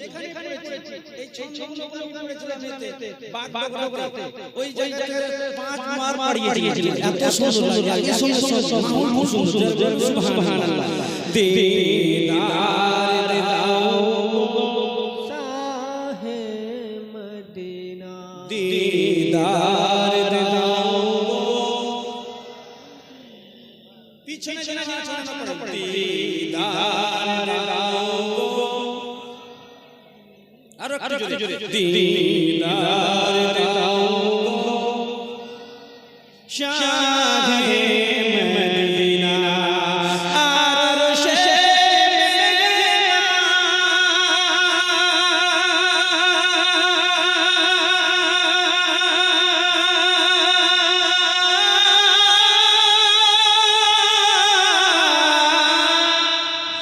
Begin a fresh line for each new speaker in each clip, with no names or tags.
যেখানে পড়েছি এই ছন্দগুলো পড়েছিলাম এতে বাগডগরাতে ওই জায়গায় 5 মার মারিয়ে দিয়েছিলেন এত সুন্দর লাগে সুন্দর সুবহানাল্লাহ দিদার দাও শাহে মদিনা দিদার দাও পিছনে চলে পড়ে দিদার দাও আর একটু জোরে দিদার দাও শাহে মদিনা আরশে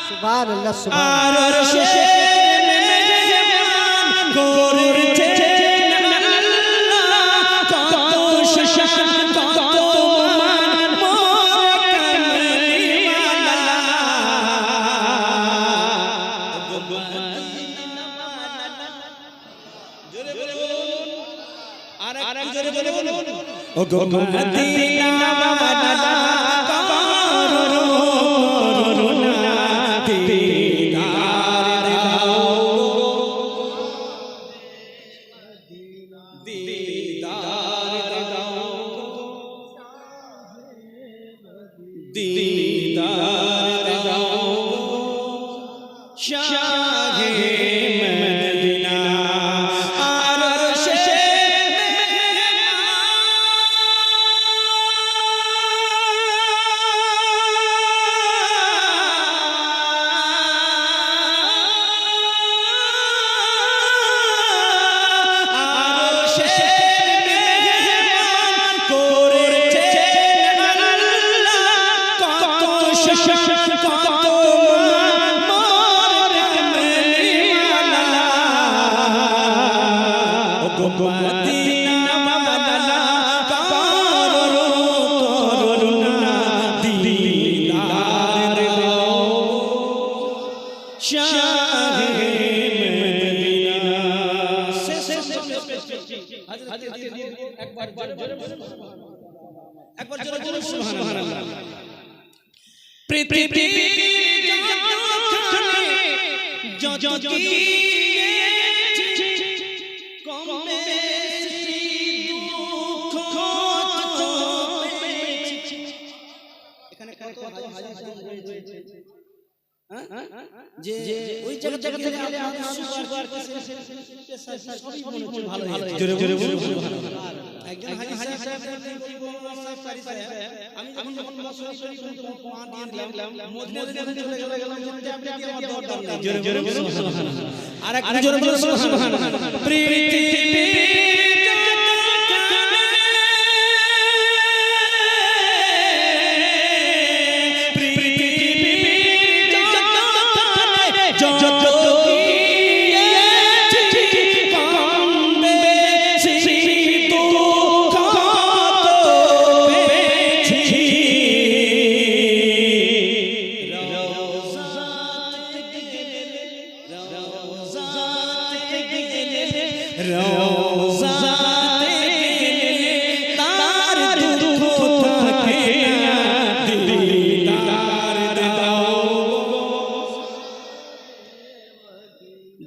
সুবহানাল্লাহ সুবহানাল্লাহ
আরশে ও গো মদিনা করুণা দিদার দাও দিদার দাও দিদার দাও শাহে মদিনা আরশে একবার জোরে সুবহানাল্লাহ পৃথিবী যত কমে দুঃখ এখানে কত হাদিস রয়েছে যে ওই জায়গা থেকে আমরা সুবার সবই ভালো জোরে জোরে সুবহানাল্লাহ একজন হাজি সাহেব আমি যখন মসজিদ শরীফ পা দিয়ে দিলাম মদিনাতে চলে গেলাম মধ্যে আপনি আমার দরকার নেই জোরে জোরে সুবহানাল্লাহ আর এক জোরে জোরে সুবহানাল্লাহ পৃথিবী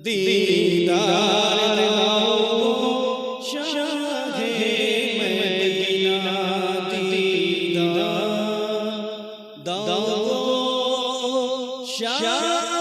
দিদার দাও শাহে মদিনা দিদার দাও শাহে